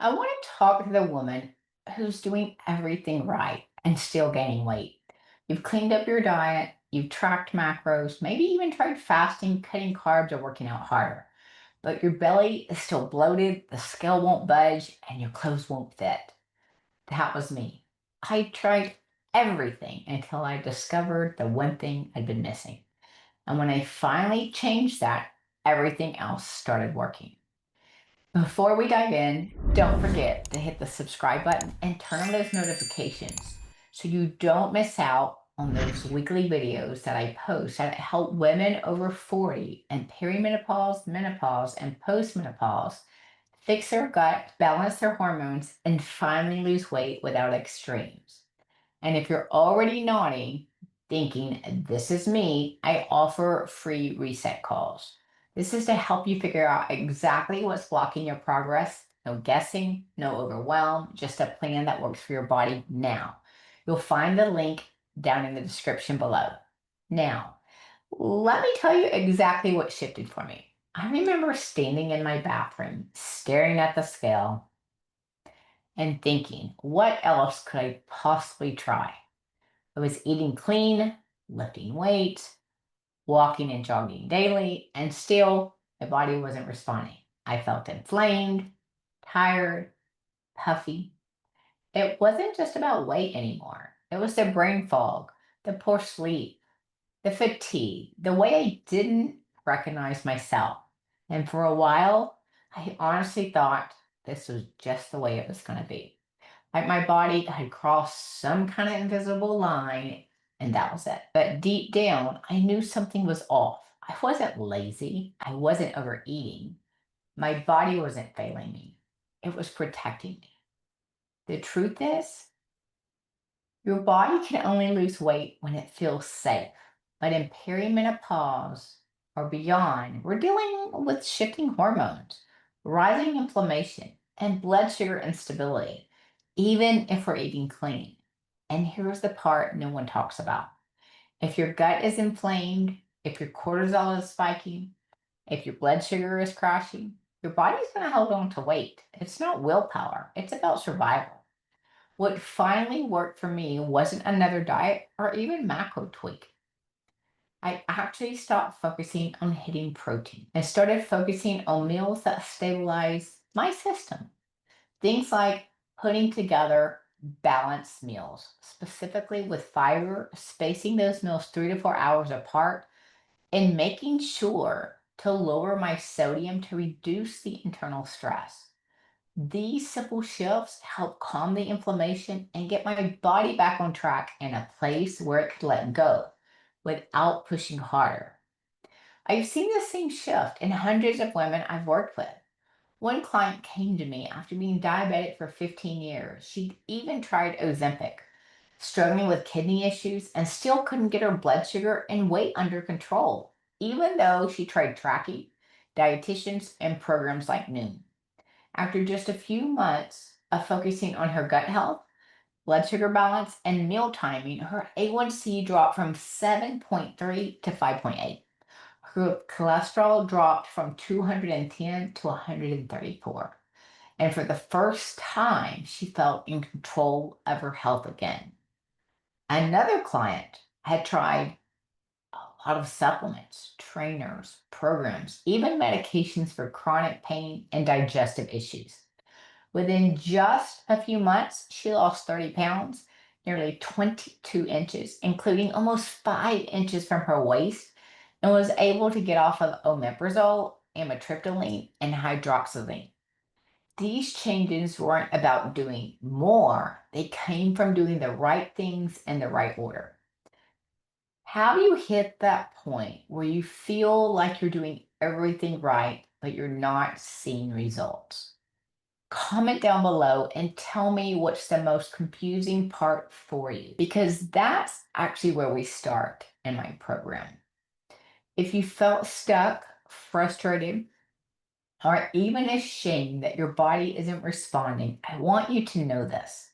I want to talk to the woman who's doing everything right and still gaining weight. You've cleaned up your diet, you've tracked macros, maybe even tried fasting, cutting carbs, or working out harder. But your belly is still bloated, the scale won't budge, and your clothes won't fit. That was me. I tried everything until I discovered the one thing I'd been missing. And when I finally changed that, everything else started working. Before we dive in, don't forget to hit the subscribe button and turn on those notifications so you don't miss out on those weekly videos that I post that help women over 40 and perimenopause, menopause, and postmenopause fix their gut, balance their hormones, and finally lose weight without extremes. And if you're already nodding, thinking, this is me, I offer free reset calls. This is to help you figure out exactly what's blocking your progress. No guessing, no overwhelm, just a plan that works for your body now. You'll find the link down in the description below. Now, let me tell you exactly what shifted for me. I remember standing in my bathroom, staring at the scale, and thinking, what else could I possibly try? I was eating clean, lifting weights, walking and jogging daily, and still my body wasn't responding. I felt inflamed, tired, puffy. It wasn't just about weight anymore. It was the brain fog, the poor sleep, the fatigue, the way I didn't recognize myself. And for a while, I honestly thought this was just the way it was going to be. Like my body had crossed some kind of invisible line, and that was it. But deep down, I knew something was off. I wasn't lazy. I wasn't overeating. My body wasn't failing me. It was protecting me. The truth is, your body can only lose weight when it feels safe. But in perimenopause or beyond, we're dealing with shifting hormones, rising inflammation, and blood sugar instability, even if we're eating clean. And here's the part no one talks about. If your gut is inflamed, if your cortisol is spiking, if your blood sugar is crashing, your body's going to hold on to weight. It's not willpower, it's about survival. What finally worked for me wasn't another diet or even macro tweak. I actually stopped focusing on hitting protein and started focusing on meals that stabilize my system. Things like putting together balanced meals, specifically with fiber, spacing those meals 3 to 4 hours apart, and making sure to lower my sodium to reduce the internal stress. These simple shifts help calm the inflammation and get my body back on track in a place where it could let go without pushing harder. I've seen the same shift in hundreds of women I've worked with. One client came to me after being diabetic for 15 years. She'd even tried Ozempic, struggling with kidney issues, and still couldn't get her blood sugar and weight under control, even though she tried tracking, dietitians, and programs like Noom. After just a few months of focusing on her gut health, blood sugar balance, and meal timing, her A1C dropped from 7.3 to 5.8. Her cholesterol dropped from 210 to 134. And for the first time, she felt in control of her health again. Another client had tried a lot of supplements, trainers, programs, even medications for chronic pain and digestive issues. Within just a few months, she lost 30 pounds, nearly 22 inches, including almost 5 inches from her waist, and was able to get off of omeprazole, amitriptyline, and hydroxyzine. These changes weren't about doing more, they came from doing the right things in the right order. How do you hit that point where you feel like you're doing everything right, but you're not seeing results? Comment down below and tell me what's the most confusing part for you, because that's actually where we start in my program. If you felt stuck, frustrated, or even ashamed that your body isn't responding, I want you to know this.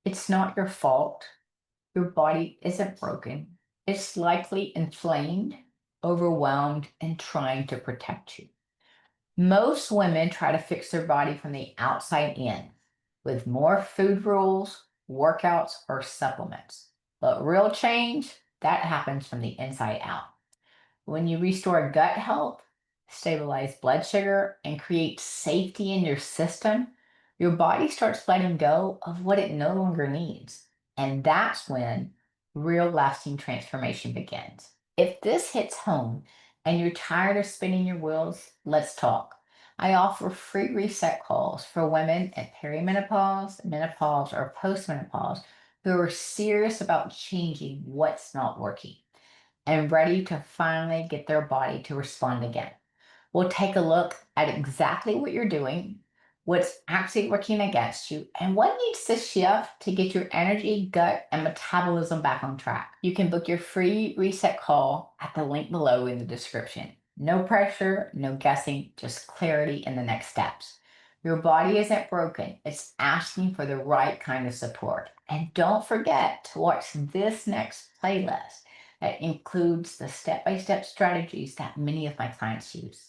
It's not your fault. Your body isn't broken. It's likely inflamed, overwhelmed, and trying to protect you. Most women try to fix their body from the outside in with more food rules, workouts, or supplements. But real change, that happens from the inside out. When you restore gut health, stabilize blood sugar, and create safety in your system, your body starts letting go of what it no longer needs. And that's when real lasting transformation begins. If this hits home and you're tired of spinning your wheels, let's talk. I offer free reset calls for women at perimenopause, menopause, or postmenopause who are serious about changing what's not working and ready to finally get their body to respond again. We'll take a look at exactly what you're doing, what's actually working against you, and what needs to shift to get your energy, gut, and metabolism back on track. You can book your free reset call at the link below in the description. No pressure, no guessing, just clarity in the next steps. Your body isn't broken, it's asking for the right kind of support. And don't forget to watch this next playlist that includes the step by step strategies that many of my clients use.